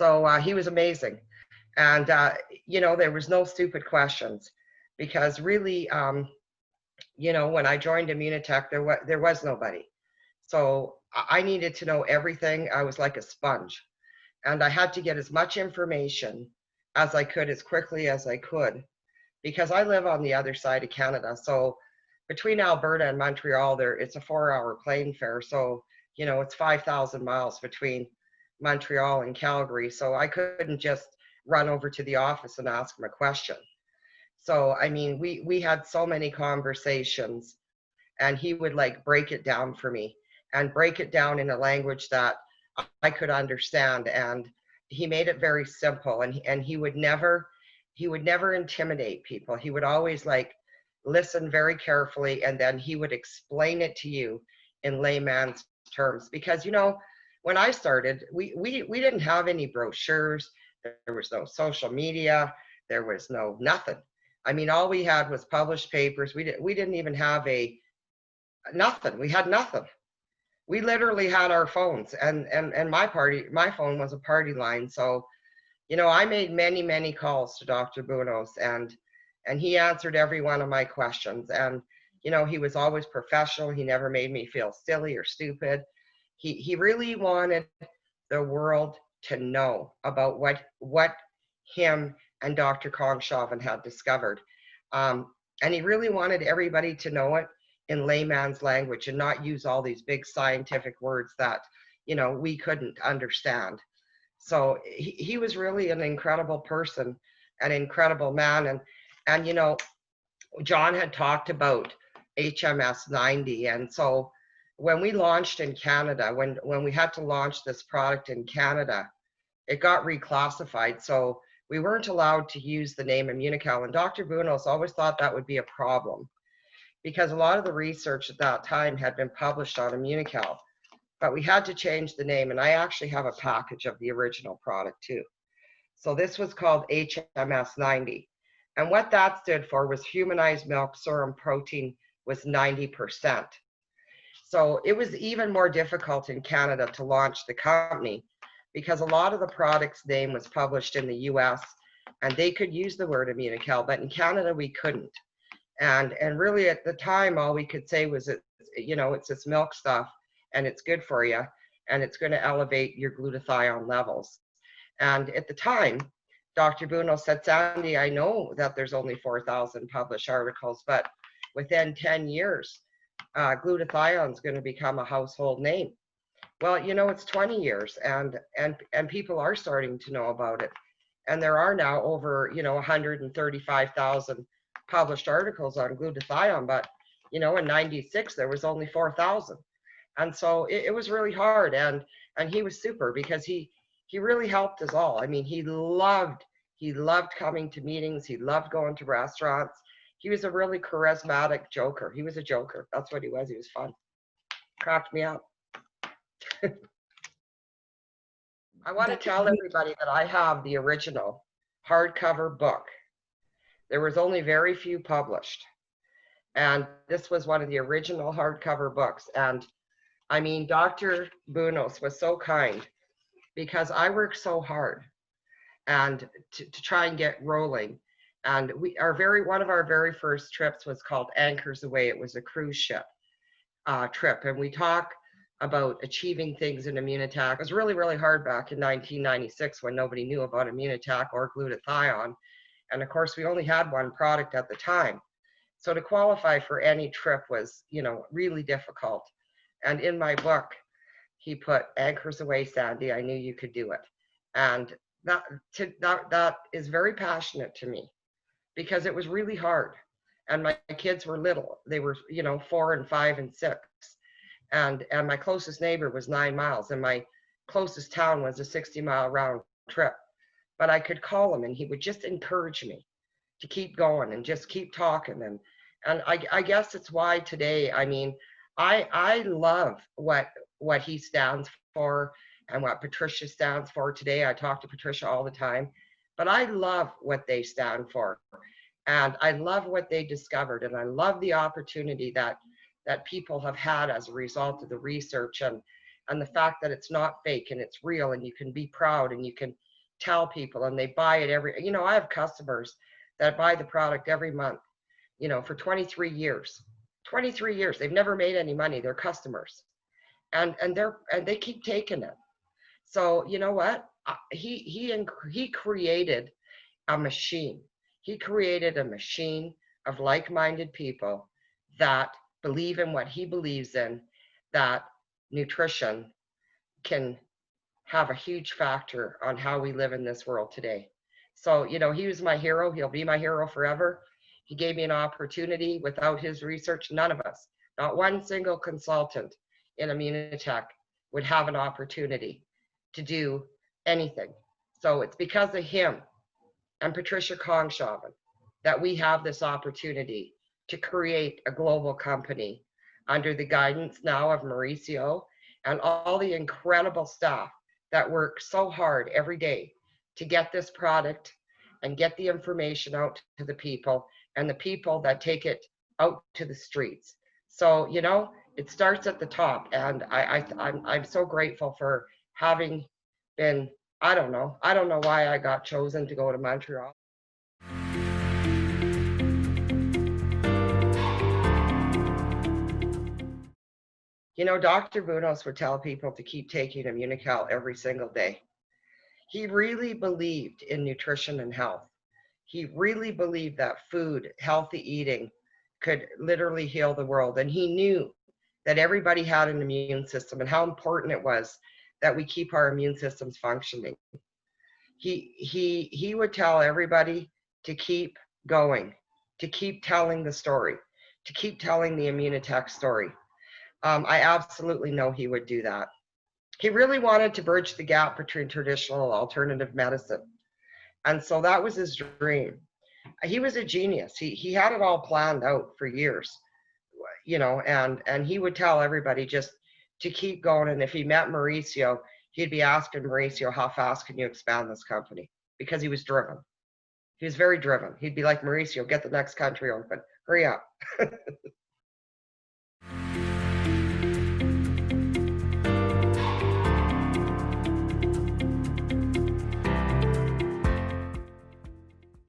So he was amazing. And, there was no stupid questions because really, when I joined Immunotec, there was nobody. So I needed to know everything. I was like a sponge. And I had to get as much information as I could as quickly as I could because I live on the other side of Canada. So between Alberta and Montreal, it's a 4-hour plane fare. So, it's 5,000 miles between Montreal and Calgary. So I couldn't just run over to the office and ask him a question. So, I mean, we had so many conversations, and he would like break it down for me and break it down in a language that I could understand. And he made it very simple, and he would never intimidate people. He would always like listen very carefully, and then he would explain it to you in layman's terms. Because when I started, we didn't have any brochures. There was no social media. There was no nothing. I mean, all we had was published papers. We didn't even have nothing. We had nothing. We literally had our phones, and my phone was a party line. So, I made many, many calls to Dr. Bounous, and he answered every one of my questions. And, he was always professional. He never made me feel silly or stupid. He really wanted the world to know about what him and Dr. Kongshoven had discovered. And he really wanted everybody to know it in layman's language and not use all these big scientific words that, we couldn't understand. So he was really an incredible person, an incredible man. And John had talked about HMS 90. And so when we launched in Canada, when we had to launch this product in Canada, it got reclassified. So we weren't allowed to use the name Immunocal. And Dr. Bounous always thought that would be a problem because a lot of the research at that time had been published on Immunocal. But we had to change the name, and I actually have a package of the original product too. So this was called HMS 90. And what that stood for was humanized milk serum protein was 90%. So it was even more difficult in Canada to launch the company because a lot of the product's name was published in the US and they could use the word Immunocal, but in Canada we couldn't. And really at the time, all we could say was, it's this milk stuff and it's good for you and it's going to elevate your glutathione levels. And at the time, Dr. Bounous said, Sandi, I know that there's only 4,000 published articles, but within 10 years, glutathione is going to become a household name. Well, it's 20 years and people are starting to know about it. And there are now over, 135,000 published articles on glutathione, but, in 96, there was only 4,000. And so it was really hard. And he was super because he really helped us all. I mean, he loved coming to meetings. He loved going to restaurants. He was a really charismatic joker. He was a joker. That's what he was. He was fun. Cracked me up. I want to tell everybody that I have the original hardcover book. There was only very few published. And this was one of the original hardcover books. And I mean, Dr. Bounous was so kind because I worked so hard and to try and get rolling. And one of our very first trips was called Anchors Away. It was a cruise ship trip. And we talk about achieving things in Immunotec. It was really, really hard back in 1996 when nobody knew about Immunotec or glutathione. And of course, we only had one product at the time. So to qualify for any trip was, really difficult. And in my book, he put Anchors Away, Sandi, I knew you could do it. And that is very passionate to me because it was really hard. And my kids were little. They were, 4 and 5 and 6. And my closest neighbor was 9 miles and my closest town was a 60-mile round trip. But I could call him and he would just encourage me to keep going and just keep talking. And I guess it's why today, I mean, I love what he stands for and what Patricia stands for today. I talk to Patricia all the time, but I love what they stand for. And I love what they discovered. And I love the opportunity that people have had as a result of the research and the fact that it's not fake and it's real and you can be proud and you can tell people, and they buy it I have customers that buy the product every month, for 23 years. 23 years. They've never made any money. They're customers. And they keep taking it. So you know what? He created a machine. He created a machine of like-minded people that believe in what he believes in, that nutrition can have a huge factor on how we live in this world today. So, he was my hero. He'll be my hero forever. He gave me an opportunity. Without his research, none of us, not one single consultant in Immunotec would have an opportunity to do anything. So it's because of him and Patricia Kongshaven that we have this opportunity to create a global company under the guidance now of Mauricio and all the incredible staff that work so hard every day to get this product and get the information out to the people, and the people that take it out to the streets. So, it starts at the top, and I'm so grateful for having been, I don't know why I got chosen to go to Montreal. Dr. Bounous would tell people to keep taking Immunocal every single day. He really believed in nutrition and health. He really believed that food, healthy eating, could literally heal the world. And he knew that everybody had an immune system and how important it was that we keep our immune systems functioning. He would tell everybody to keep going, to keep telling the story, to keep telling the Immunotec story. I absolutely know he would do that. He really wanted to bridge the gap between traditional and alternative medicine. And so that was his dream. He was a genius. He had it all planned out for years, and he would tell everybody just to keep going. And if he met Mauricio, he'd be asking Mauricio, how fast can you expand this company? Because he was driven. He was very driven. He'd be like, Mauricio, get the next country open. Hurry up.